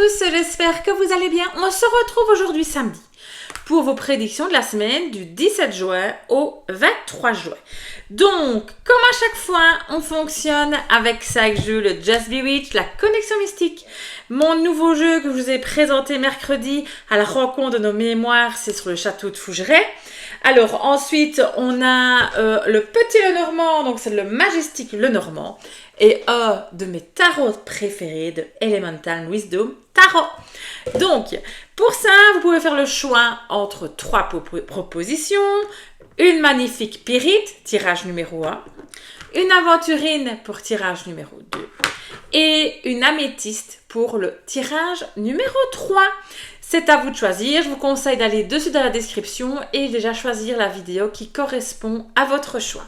tous, j'espère que vous allez bien. On se retrouve aujourd'hui samedi pour vos prédictions de la semaine du 17 juin au 23 juin. Donc, comme à chaque fois, on fonctionne avec chaque jeu, le Just Bewitch, la connexion mystique. Mon nouveau jeu que je vous ai présenté mercredi à la rencontre de nos mémoires, c'est sur le château de Fougeray. Alors ensuite, on a le petit Lenormand, donc c'est le majestique Lenormand. Et un de mes tarots préférés de Elemental Wisdom Tarot. Donc, pour ça, vous pouvez faire le choix entre 3 propositions. Une magnifique pyrite, tirage numéro 1. Une aventurine pour tirage numéro 2. Et une améthyste pour le tirage numéro 3. C'est à vous de choisir. Je vous conseille d'aller dessus dans la description et déjà choisir la vidéo qui correspond à votre choix.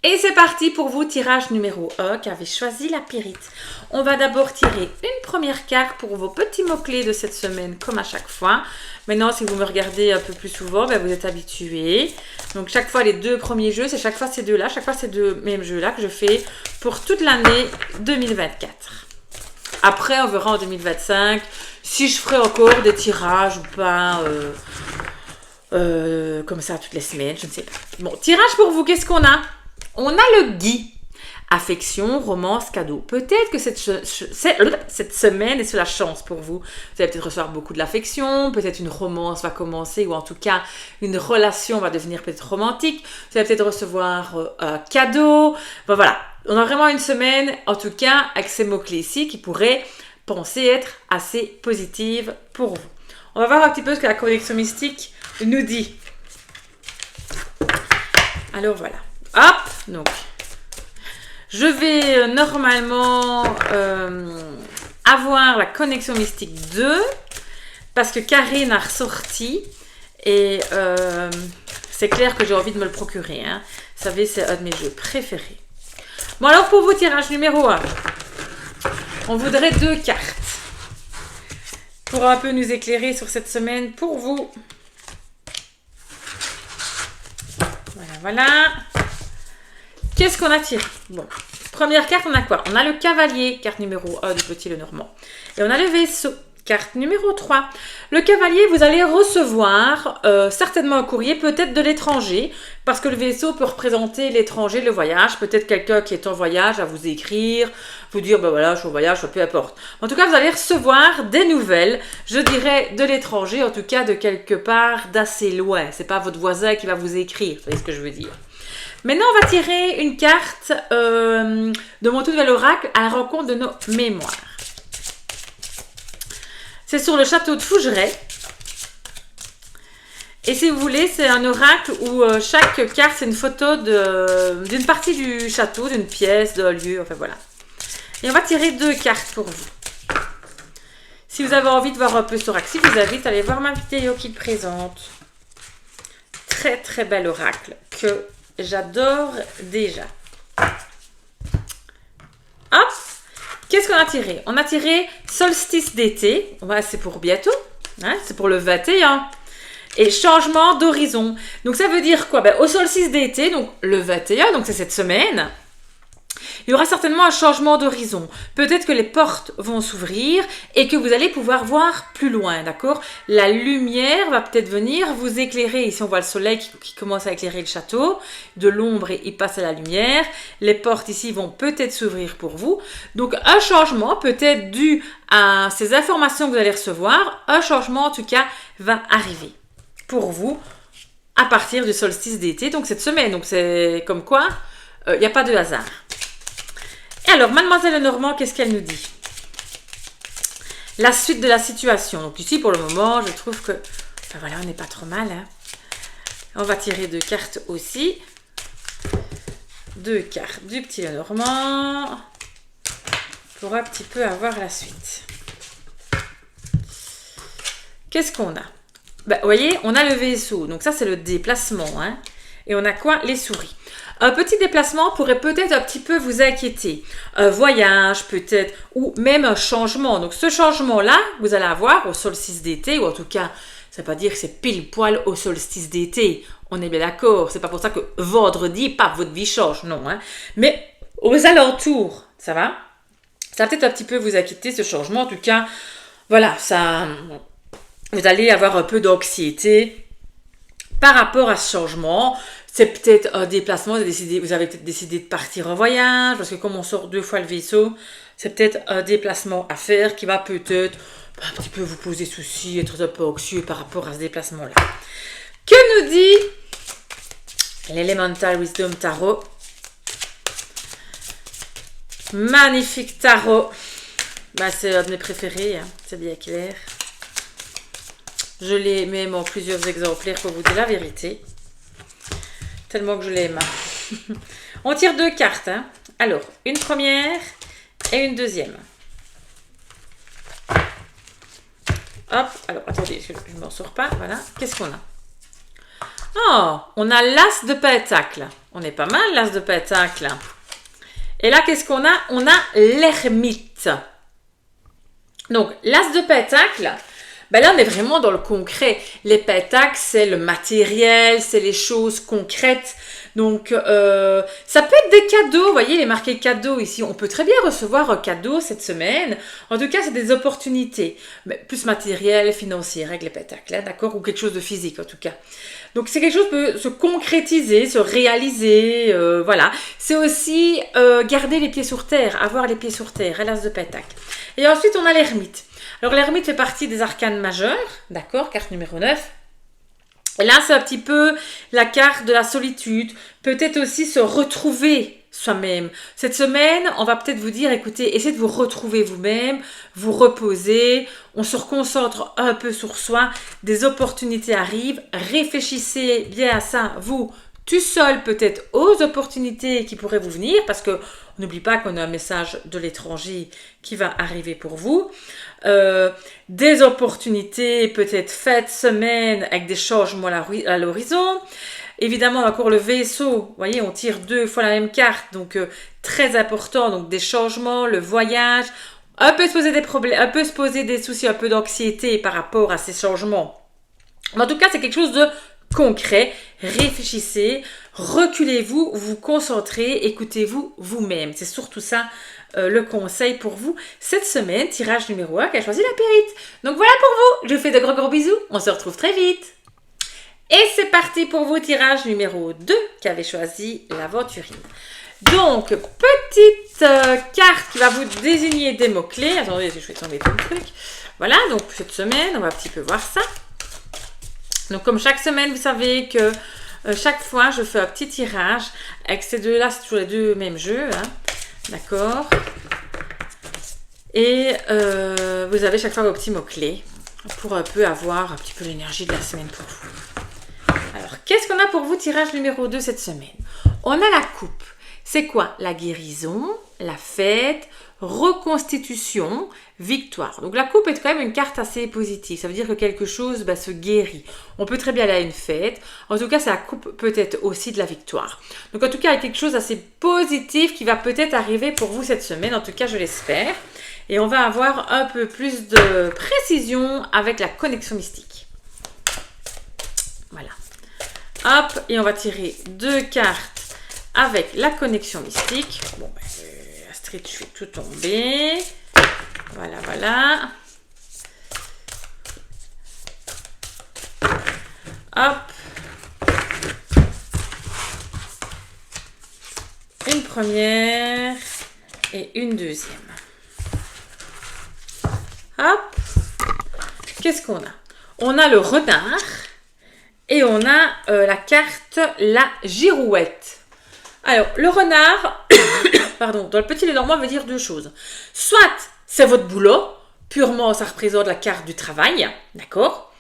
Et c'est parti pour vous, tirage numéro 1 qui avait choisi la pyrite. On va d'abord tirer une première carte pour vos petits mots-clés de cette semaine, comme à chaque fois. Maintenant, si vous me regardez un peu plus souvent, vous êtes habitués. Donc, chaque fois, les 2 premiers jeux, c'est chaque fois ces deux-là, chaque fois ces 2 mêmes jeux-là que je fais pour toute l'année 2024. Après, on verra en 2025 si je ferai encore des tirages ou pas, comme ça toutes les semaines, je ne sais pas. Bon, tirage pour vous, qu'est-ce qu'on a ? On a le Guy. Affection, romance, cadeau. Peut-être que cette semaine est sur la chance pour vous. Vous allez peut-être recevoir beaucoup de l'affection, peut-être une romance va commencer, ou en tout cas, une relation va devenir peut-être romantique. Vous allez peut-être recevoir un cadeau. Bon, voilà. On a vraiment une semaine, en tout cas, avec ces mots-clés ici, qui pourraient penser être assez positives pour vous. On va voir un petit peu ce que la connexion mystique nous dit. Alors, voilà. Hop, donc, je vais normalement avoir la connexion mystique 2 parce que Karine a ressorti et c'est clair que j'ai envie de me le procurer. Hein. Vous savez, c'est un de mes jeux préférés. Bon, alors pour vous, tirage numéro 1, on voudrait 2 cartes pour un peu nous éclairer sur cette semaine pour vous. Voilà, voilà. Qu'est-ce qu'on a tiré? Bon, première carte, on a quoi? On a le cavalier, carte numéro 1 du petit Lenormand. Et on a le vaisseau, carte numéro 3. Le cavalier, vous allez recevoir certainement un courrier, peut-être de l'étranger, parce que le vaisseau peut représenter l'étranger, le voyage. Peut-être quelqu'un qui est en voyage à vous écrire, vous dire, ben voilà, je suis au voyage, peu importe. En tout cas, vous allez recevoir des nouvelles, je dirais, de l'étranger, en tout cas de quelque part d'assez loin. C'est pas votre voisin qui va vous écrire, vous voyez ce que je veux dire. Maintenant, on va tirer une carte de mon tout nouvel oracle à la rencontre de nos mémoires. C'est sur le château de Fougeray. Et si vous voulez, c'est un oracle où chaque carte, c'est une photo d'une partie du château, d'une pièce, d'un lieu, enfin voilà. Et on va tirer 2 cartes pour vous. Si vous avez envie de voir un peu ce oracle, je vous invite à aller voir ma vidéo qui le présente. Très très bel oracle que j'adore déjà. Hop! Qu'est-ce qu'on a tiré? On a tiré solstice d'été. Ouais, c'est pour bientôt. Hein, c'est pour le 21. Et changement d'horizon. Donc ça veut dire quoi? Au solstice d'été, donc le 21, donc c'est cette semaine, il y aura certainement un changement d'horizon. Peut-être que les portes vont s'ouvrir et que vous allez pouvoir voir plus loin, d'accord? La lumière va peut-être venir vous éclairer. Ici, on voit le soleil qui commence à éclairer le château. De l'ombre, il passe à la lumière. Les portes ici vont peut-être s'ouvrir pour vous. Donc, un changement peut-être dû à ces informations que vous allez recevoir. Un changement, en tout cas, va arriver pour vous à partir du solstice d'été. Donc, cette semaine. Donc, c'est comme quoi, il n'y a pas de hasard. Et alors, Mademoiselle Lenormand, qu'est-ce qu'elle nous dit? La suite de la situation. Donc ici, pour le moment, je trouve que... Enfin voilà, on n'est pas trop mal. Hein. On va tirer 2 cartes aussi. 2 cartes du petit Lenormand. Pour un petit peu avoir la suite. Qu'est-ce qu'on a? Vous voyez, on a le vaisseau. Donc ça, c'est le déplacement. Hein. Et on a quoi? Les souris. Un petit déplacement pourrait peut-être un petit peu vous inquiéter. Un voyage peut-être, ou même un changement. Donc ce changement-là, vous allez avoir au solstice d'été, ou en tout cas, ça ne veut pas dire que c'est pile poil au solstice d'été. On est bien d'accord. C'est pas pour ça que vendredi, paf, votre vie change. Non. Hein. Mais aux alentours, ça va? Ça va peut-être un petit peu vous inquiéter ce changement. En tout cas, voilà, ça, vous allez avoir un peu d'anxiété par rapport à ce changement. C'est peut-être un déplacement, vous avez peut-être décidé de partir en voyage, parce que comme on sort 2 fois le vaisseau, c'est peut-être un déplacement à faire qui va peut-être un petit peu vous poser souci, être un peu anxieux par rapport à ce déplacement-là. Que nous dit l'Elemental Wisdom Tarot? Magnifique tarot. C'est un de mes préférés, hein, c'est bien clair. Je l'ai même en plusieurs exemplaires pour vous dire la vérité. Tellement que je l'aime. On tire 2 cartes. Hein. Alors, une première et une deuxième. Hop, alors attendez, je ne m'en sors pas. Voilà, qu'est-ce qu'on a? Oh, on a l'as de pentacle. On est pas mal, l'as de pentacle. Et là, qu'est-ce qu'on a? On a l'ermite. Donc, l'as de pentacle, là, on est vraiment dans le concret. Les pentacles, c'est le matériel, c'est les choses concrètes. Donc, ça peut être des cadeaux. Vous voyez, il est marqué cadeau ici. On peut très bien recevoir un cadeau cette semaine. En tout cas, c'est des opportunités. Mais plus matériel, financier, avec les pentacles, hein, d'accord? Ou quelque chose de physique, en tout cas. Donc, c'est quelque chose qui peut se concrétiser, se réaliser, voilà. C'est aussi garder les pieds sur terre, avoir les pieds sur terre, l'as de pentacle. Et ensuite, on a l'ermite. Alors, l'ermite fait partie des arcanes majeures, d'accord, carte numéro 9. Et là, c'est un petit peu la carte de la solitude, peut-être aussi se retrouver soi-même. Cette semaine, on va peut-être vous dire, écoutez, essayez de vous retrouver vous-même, vous reposer, on se reconcentre un peu sur soi, des opportunités arrivent, réfléchissez bien à ça, vous, tout seul peut-être aux opportunités qui pourraient vous venir, parce que on n'oublie pas qu'on a un message de l'étranger qui va arriver pour vous. Des opportunités peut-être faites semaine avec des changements à l'horizon. Évidemment, encore le vaisseau, vous voyez, on tire 2 fois la même carte, donc très important, donc des changements, le voyage, un peu se poser des problèmes, un peu se poser des soucis, un peu d'anxiété par rapport à ces changements. Mais en tout cas, c'est quelque chose de concret. Réfléchissez, reculez-vous, vous concentrez, écoutez-vous vous-même. C'est surtout ça le conseil pour vous cette semaine. Tirage numéro 1 qui a choisi la pyrite. Donc voilà pour vous. Je vous fais de gros bisous. On se retrouve très vite. Et c'est parti pour vous, tirage numéro 2 qui avait choisi l'aventurine. Donc, petite carte qui va vous désigner des mots-clés. Attendez, je vais tomber tout le truc. Voilà, donc cette semaine, on va un petit peu voir ça. Donc, comme chaque semaine, vous savez que chaque fois, je fais un petit tirage. Avec ces deux-là, c'est toujours les deux mêmes jeux. Hein. D'accord. Et vous avez chaque fois vos petits mots-clés pour un peu avoir un petit peu l'énergie de la semaine pour vous. Alors, qu'est-ce qu'on a pour vous, tirage numéro 2 cette semaine? On a la coupe. C'est quoi? La guérison, la fête, reconstitution, victoire. Donc, la coupe est quand même une carte assez positive. Ça veut dire que quelque chose se guérit. On peut très bien aller à une fête. En tout cas, ça coupe peut-être aussi de la victoire. Donc, en tout cas, il y a quelque chose d'assez positif qui va peut-être arriver pour vous cette semaine. En tout cas, je l'espère. Et on va avoir un peu plus de précision avec la connexion mystique. Voilà. Hop, et on va tirer 2 cartes avec la connexion mystique. Bon, Astrid, je fais tout tomber. Voilà, voilà. Hop. Une première et une deuxième. Hop. Qu'est-ce qu'on a? On a le renard. Et on a la carte, la girouette. Alors, le renard, pardon, dans le petit Lenormand, veut dire 2 choses. Soit, c'est votre boulot, purement, ça représente la carte du travail, d'accord?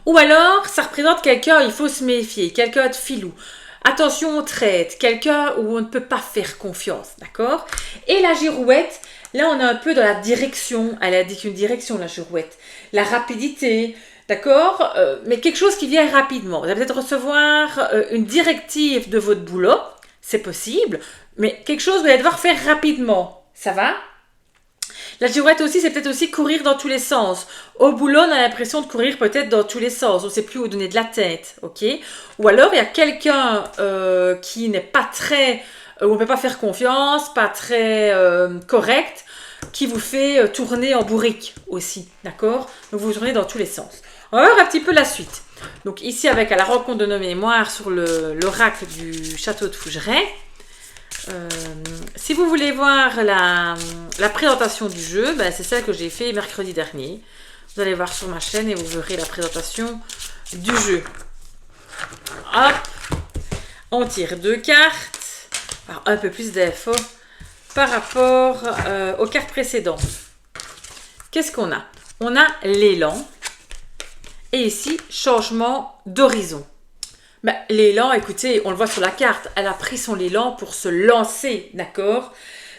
Ou alors, ça représente quelqu'un, il faut se méfier, quelqu'un de filou. Attention, on traite, quelqu'un où on ne peut pas faire confiance, d'accord? Et la girouette, là, on est un peu dans la direction, elle indique une direction, la girouette. La rapidité, d'accord, mais quelque chose qui vient rapidement. Vous allez peut-être recevoir une directive de votre boulot, c'est possible, mais quelque chose vous allez devoir faire rapidement. Ça va? La girouette aussi, c'est peut-être aussi courir dans tous les sens. Au boulot, on a l'impression de courir peut-être dans tous les sens. On ne sait plus où donner de la tête, ok? Ou alors, il y a quelqu'un qui n'est pas très où on ne peut pas faire confiance, pas très correct, qui vous fait tourner en bourrique aussi, d'accord? Donc vous tournez dans tous les sens. On va voir un petit peu la suite. Donc ici avec à la rencontre de nos mémoires sur l'oracle du château de Fougeray. Si vous voulez voir la présentation du jeu, ben, c'est celle que j'ai fait mercredi dernier. Vous allez voir sur ma chaîne et vous verrez la présentation du jeu. Hop, on tire 2 cartes. Alors, un peu plus d'infos par rapport aux cartes précédentes. Qu'est-ce qu'on a? On a l'élan. Et ici, changement d'horizon. Ben, l'élan, écoutez, on le voit sur la carte, elle a pris son élan pour se lancer, d'accord?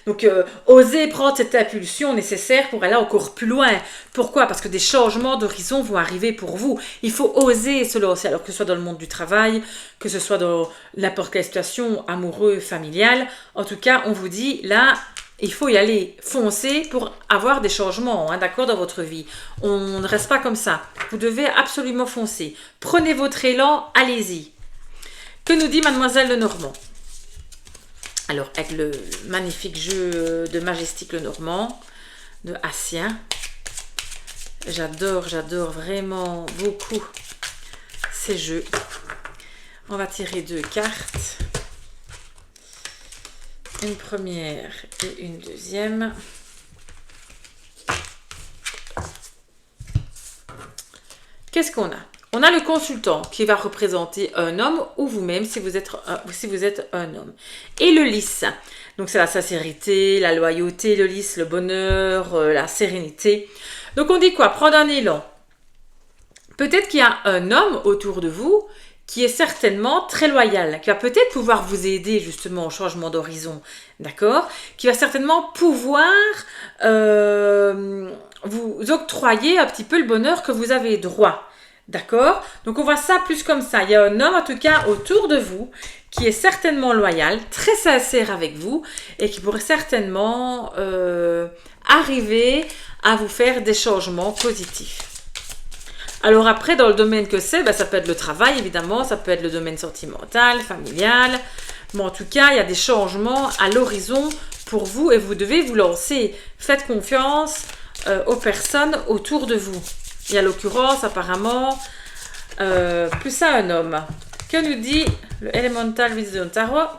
Donc, oser prendre cette impulsion nécessaire pour aller encore plus loin. Pourquoi? Parce que des changements d'horizon vont arriver pour vous. Il faut oser se lancer, alors que ce soit dans le monde du travail, que ce soit dans n'importe quelle situation amoureuse, familiale. En tout cas, on vous dit, là, il faut y aller, foncer pour avoir des changements, hein, d'accord, dans votre vie. On ne reste pas comme ça. Vous devez absolument foncer. Prenez votre élan, allez-y. Que nous dit Mademoiselle Lenormand? Alors, avec le magnifique jeu de Majestic Lenormand, de Assia. J'adore vraiment beaucoup ces jeux. On va tirer 2 cartes. Une première et une deuxième. Qu'est-ce qu'on a? On a le consultant qui va représenter un homme ou vous-même si vous êtes un homme. Et le lys, donc c'est la sincérité, la loyauté, le lys, le bonheur, la sérénité. Donc on dit quoi? Prendre un élan. Peut-être qu'il y a un homme autour de vous qui est certainement très loyal, qui va peut-être pouvoir vous aider justement au changement d'horizon, d'accord? Qui va certainement pouvoir vous octroyer un petit peu le bonheur que vous avez droit. D'accord? Donc on voit ça plus comme ça. Il y a un homme en tout cas autour de vous qui est certainement loyal, très sincère avec vous et qui pourrait certainement arriver à vous faire des changements positifs. Alors après, dans le domaine que c'est, ben, ça peut être le travail évidemment, ça peut être le domaine sentimental, familial. Mais en tout cas, il y a des changements à l'horizon pour vous et vous devez vous lancer. Faites confiance aux personnes autour de vous. Et à l'occurrence, apparemment, plus à un homme. Que nous dit le Elemental Wisdom Tarot,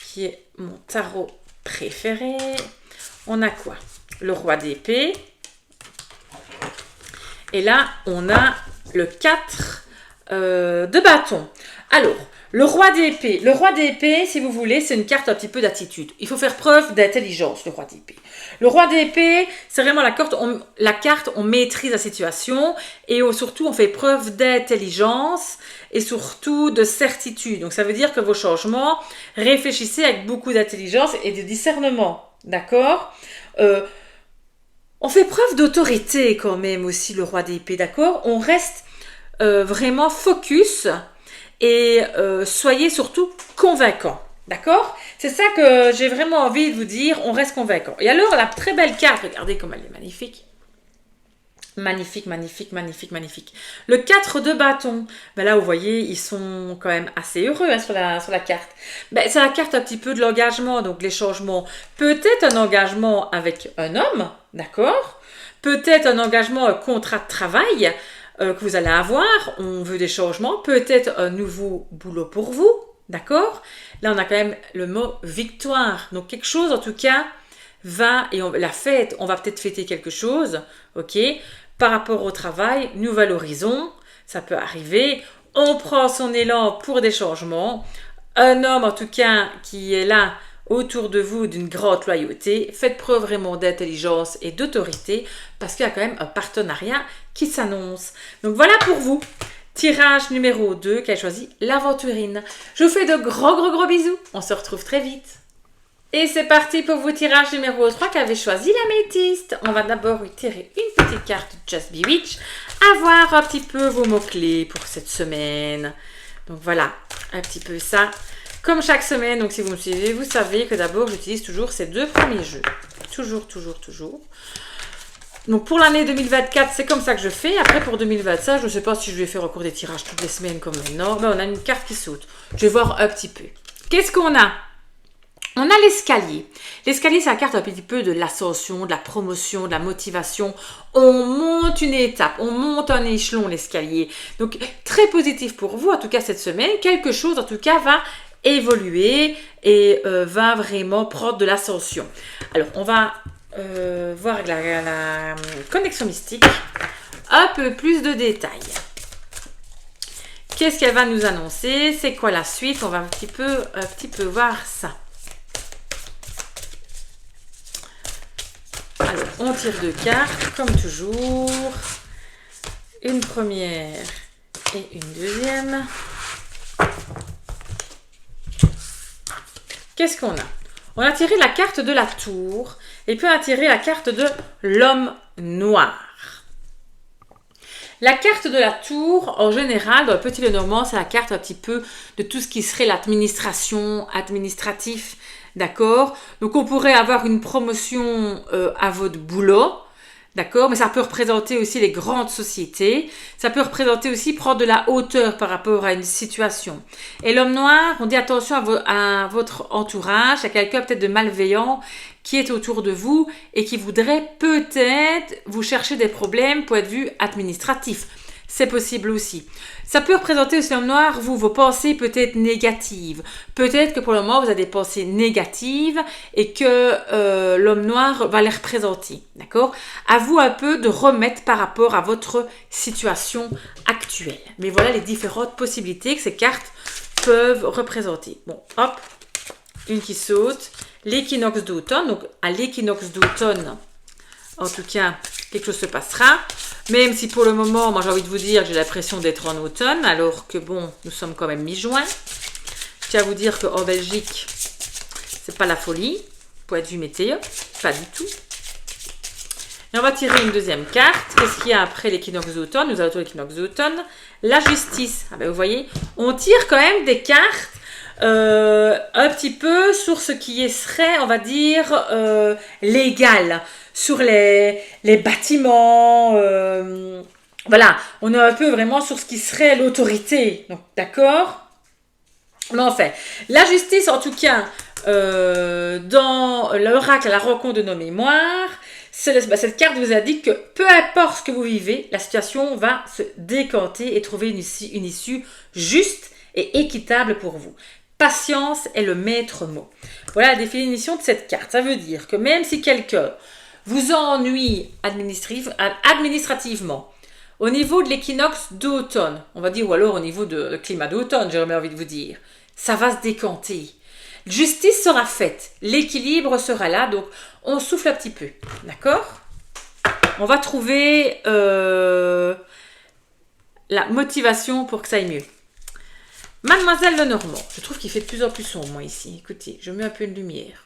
qui est mon tarot préféré? On a quoi? Le roi d'épée. Et là, on a le 4 de bâton. Alors, le roi d'épée. Le roi d'épée, si vous voulez, c'est une carte un petit peu d'attitude. Il faut faire preuve d'intelligence, le roi d'épée. Le roi d'épée, c'est vraiment la carte, on maîtrise la situation et surtout, on fait preuve d'intelligence et surtout de certitude. Donc, ça veut dire que vos changements, réfléchissez avec beaucoup d'intelligence et de discernement. D'accord? On fait preuve d'autorité quand même aussi, le roi d'épée. D'accord? On reste vraiment focus. Et soyez surtout convaincants, d'accord? C'est ça que j'ai vraiment envie de vous dire, on reste convaincant. Et alors, la très belle carte, regardez comme elle est magnifique. Magnifique, magnifique, magnifique, magnifique. Le 4 de bâton, ben là, vous voyez, ils sont quand même assez heureux hein, sur la carte. Ben, c'est la carte un petit peu de l'engagement, donc les changements. Peut-être un engagement avec un homme, d'accord? Peut-être un engagement, un contrat de travail, que vous allez avoir, on veut des changements, peut-être un nouveau boulot pour vous, d'accord? Là, on a quand même le mot victoire. Donc, quelque chose, en tout cas, la fête, on va peut-être fêter quelque chose, ok? Par rapport au travail, nouvel horizon, ça peut arriver. On prend son élan pour des changements. Un homme, en tout cas, qui est là autour de vous d'une grande loyauté, faites preuve vraiment d'intelligence et d'autorité parce qu'il y a quand même un partenariat qui s'annonce. Donc voilà pour vous. Tirage numéro 2 qui a choisi l'aventurine. Je vous fais de gros bisous. On se retrouve très vite. Et c'est parti pour vos tirages numéro 3 qui avait choisi l'améthyste. On va d'abord lui tirer une petite carte Just Be Witch. À voir un petit peu vos mots-clés pour cette semaine. Donc voilà, un petit peu ça. Comme chaque semaine, donc si vous me suivez, vous savez que d'abord j'utilise toujours ces 2 premiers jeux. Toujours. Donc pour l'année 2024, c'est comme ça que je fais. Après pour 2025, je ne sais pas si je vais faire encore des tirages toutes les semaines comme maintenant. Ben, on a une carte qui saute. Je vais voir un petit peu. Qu'est-ce qu'on a? On a l'escalier. L'escalier, c'est la carte un petit peu de l'ascension, de la promotion, de la motivation. On monte une étape, on monte un échelon, l'escalier. Donc, très positif pour vous, en tout cas cette semaine. Quelque chose, en tout cas, va évoluer et va vraiment prendre de l'ascension. Alors, on va voir avec la connexion mystique un peu plus de détails. Qu'est-ce qu'elle va nous annoncer? C'est quoi la suite? On va un petit peu voir ça. Alors, on tire 2 cartes, comme toujours. Une première et une deuxième. Qu'est-ce qu'on a? On a tiré la carte de la tour et puis on a tiré la carte de l'homme noir. La carte de la tour, en général, dans le Petit Lenormand, c'est la carte un petit peu de tout ce qui serait l'administration, administratif, d'accord? Donc, on pourrait avoir une promotion à votre boulot, d'accord? Mais ça peut représenter aussi les grandes sociétés. Ça peut représenter aussi prendre de la hauteur par rapport à une situation. Et l'homme noir, on dit attention à votre entourage, à quelqu'un peut-être de malveillant qui est autour de vous et qui voudrait peut-être vous chercher des problèmes point de vue administratif. C'est possible aussi. Ça peut représenter aussi l'homme noir, vos pensées peut-être négatives. Peut-être que pour le moment, vous avez des pensées négatives et que l'homme noir va les représenter. D'accord? À vous un peu de remettre par rapport à votre situation actuelle. Mais voilà les différentes possibilités que ces cartes peuvent représenter. Bon, hop, une qui saute. L'équinoxe d'automne. Donc, à l'équinoxe d'automne, en tout cas, quelque chose se passera. Même si pour le moment, moi j'ai envie de vous dire que j'ai l'impression d'être en automne, alors que bon, nous sommes quand même mi-juin. Je tiens à vous dire qu'en Belgique, c'est pas la folie, point de vue météo, pas du tout. Et on va tirer une deuxième carte. Qu'est-ce qu'il y a après l'équinoxe d'automne? Nous avons l'équinoxe d'automne. La justice. Ah ben vous voyez, on tire quand même des cartes un petit peu sur ce qui serait, on va dire, légal. Sur les bâtiments, voilà, on est un peu vraiment sur ce qui serait l'autorité, donc d'accord? Mais enfin, la justice en tout cas, dans l'oracle à la rencontre de nos mémoires, cette carte vous indique que peu importe ce que vous vivez, la situation va se décanter et trouver une issue juste et équitable pour vous. Patience est le maître mot. Voilà la définition de cette carte. Ça veut dire que même si quelqu'un vous ennuie administrativement, au niveau de l'équinoxe d'automne, on va dire, ou alors au niveau de climat d'automne, j'aurais envie de vous dire, ça va se décanter. Justice sera faite, l'équilibre sera là, donc on souffle un petit peu, d'accord? On va trouver la motivation pour que ça aille mieux. Mademoiselle Lenormand, je trouve qu'il fait de plus en plus sombre, moi, ici. Écoutez, je mets un peu de lumière.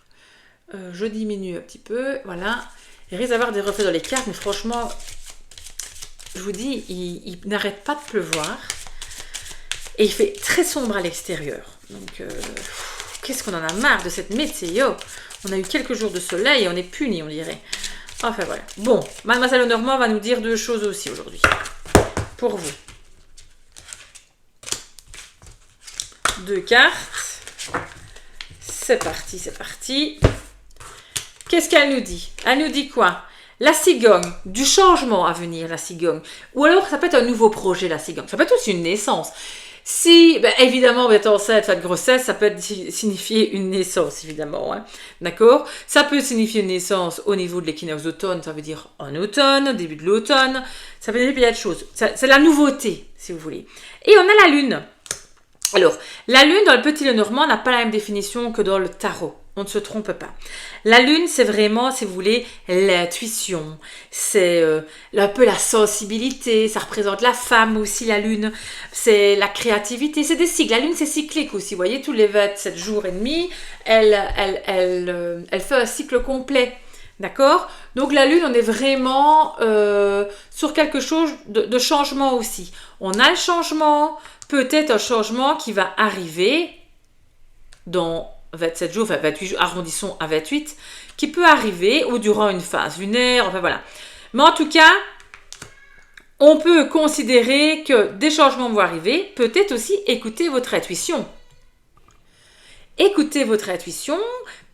Je diminue un petit peu, voilà. Il risque d'avoir des reflets dans les cartes, mais franchement, je vous dis, il n'arrête pas de pleuvoir. Et il fait très sombre à l'extérieur. Donc, qu'est-ce qu'on en a marre de cette météo? On a eu quelques jours de soleil et on est puni, on dirait. Enfin, voilà. Bon, Mademoiselle Lenormand va nous dire 2 choses aussi aujourd'hui. Pour vous. 2 cartes. C'est parti, c'est parti. Qu'est-ce qu'elle nous dit? Elle nous dit quoi? La cigogne, du changement à venir, la cigogne. Ou alors, ça peut être un nouveau projet, la cigogne. Ça peut être aussi une naissance. Si, ben, évidemment, vous êtes enceinte, faites grossesse, ça peut signifier une naissance, évidemment. Hein. D'accord? Ça peut signifier une naissance au niveau de l'équinoxe d'automne, ça veut dire en automne, début de l'automne. Ça peut dire plein de choses. C'est la nouveauté, si vous voulez. Et on a la lune. Alors, la lune dans le Petit Lenormand n'a pas la même définition que dans le tarot. On ne se trompe pas. La lune, c'est vraiment, si vous voulez, l'intuition. C'est un peu la sensibilité. Ça représente la femme aussi, la lune. C'est la créativité. C'est des cycles. La lune, c'est cyclique aussi. Vous voyez, tous les 27 jours et demi, elle fait un cycle complet. D'accord? Donc, la lune, on est vraiment sur quelque chose de changement aussi. On a le changement, peut-être un changement qui va arriver dans 27 jours, enfin 28 jours, arrondissons à 28, qui peut arriver ou durant une phase lunaire, enfin voilà. Mais en tout cas, on peut considérer que des changements vont arriver, peut-être aussi écouter votre intuition. Écoutez votre intuition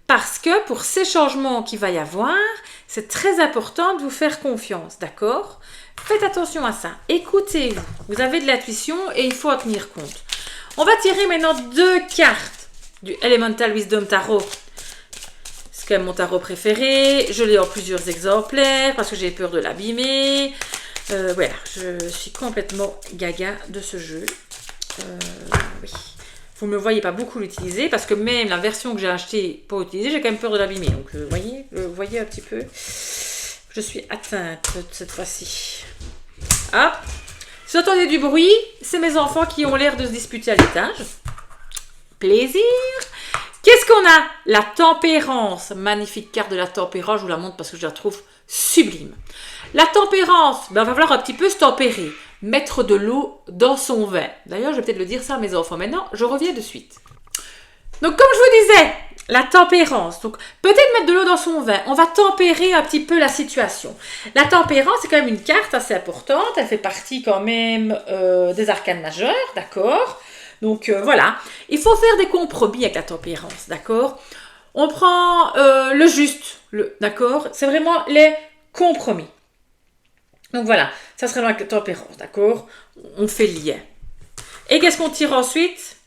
parce que pour ces changements qu'il va y avoir, c'est très important de vous faire confiance, d'accord? Faites attention à ça. Écoutez-vous. Vous avez de l'intuition et il faut en tenir compte. On va tirer maintenant 2 cartes du Elemental Wisdom Tarot. C'est quand même mon tarot préféré. Je l'ai en plusieurs exemplaires parce que j'ai peur de l'abîmer. Voilà, je suis complètement gaga de ce jeu. Oui. Vous ne me voyez pas beaucoup l'utiliser parce que même la version que j'ai achetée pour utiliser, j'ai quand même peur de l'abîmer. Donc, vous voyez un petit peu. Je suis atteinte cette fois-ci. Ah, si vous entendez du bruit, c'est mes enfants qui ont l'air de se disputer à l'étage. Plaisir. Qu'est-ce qu'on a? La tempérance. Magnifique carte de la tempérance. Je vous la montre parce que je la trouve sublime. La tempérance, ben, il va falloir un petit peu se tempérer. Mettre de l'eau dans son vin. D'ailleurs, je vais peut-être le dire ça à mes enfants. Maintenant, je reviens de suite. Donc, comme je vous disais, la tempérance. Donc, peut-être mettre de l'eau dans son vin. On va tempérer un petit peu la situation. La tempérance, c'est quand même une carte assez importante. Elle fait partie quand même des arcanes majeures, d'accord? Donc, voilà. Il faut faire des compromis avec la tempérance, d'accord? On prend le juste, d'accord? C'est vraiment les compromis. Donc voilà, ça serait avec la tempérance, d'accord? On fait le lien. Et qu'est-ce qu'on tire ensuite?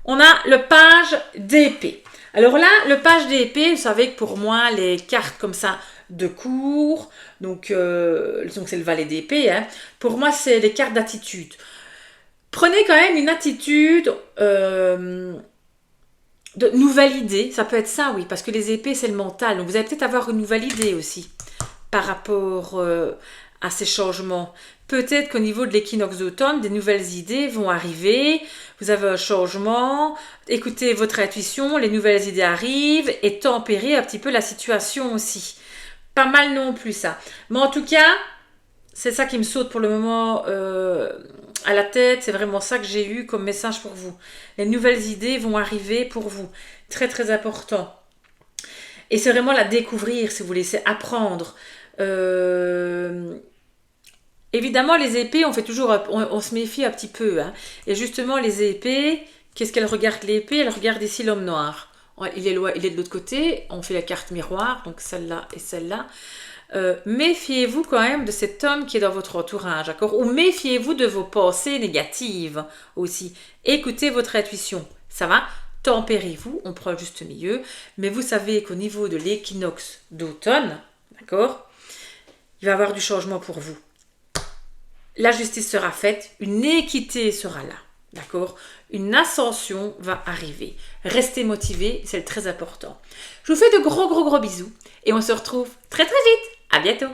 On a le page d'épée. Alors là, le page d'épée, vous savez que pour moi, les cartes comme ça de cours, donc c'est le valet d'épée, hein, pour moi, c'est les cartes d'attitude. Prenez quand même une attitude de nouvelle idée. Ça peut être ça, oui, parce que les épées, c'est le mental. Donc vous allez peut-être avoir une nouvelle idée aussi par rapport à ces changements. Peut-être qu'au niveau de l'équinoxe d'automne, des nouvelles idées vont arriver. Vous avez un changement. Écoutez votre intuition, les nouvelles idées arrivent et tempérez un petit peu la situation aussi. Pas mal non plus ça. Mais en tout cas, c'est ça qui me saute pour le moment à la tête. C'est vraiment ça que j'ai eu comme message pour vous. Les nouvelles idées vont arriver pour vous. Très très important. Et c'est vraiment la découvrir si vous laissez apprendre. Évidemment, les épées, on se méfie un petit peu. Hein. Et justement, les épées, qu'est-ce qu'elles regardent l'épée? Elle regarde ici l'homme noir. Il est de l'autre côté. On fait la carte miroir, donc celle-là et celle-là. Méfiez-vous quand même de cet homme qui est dans votre entourage, d'accord? Ou méfiez-vous de vos pensées négatives aussi. Écoutez votre intuition, ça va? Tempérez-vous, on prend le juste milieu. Mais vous savez qu'au niveau de l'équinoxe d'automne, d'accord? Il va y avoir du changement pour vous. La justice sera faite, une équité sera là, d'accord? Une ascension va arriver. Restez motivés, c'est très important. Je vous fais de gros bisous et on se retrouve très vite. À bientôt.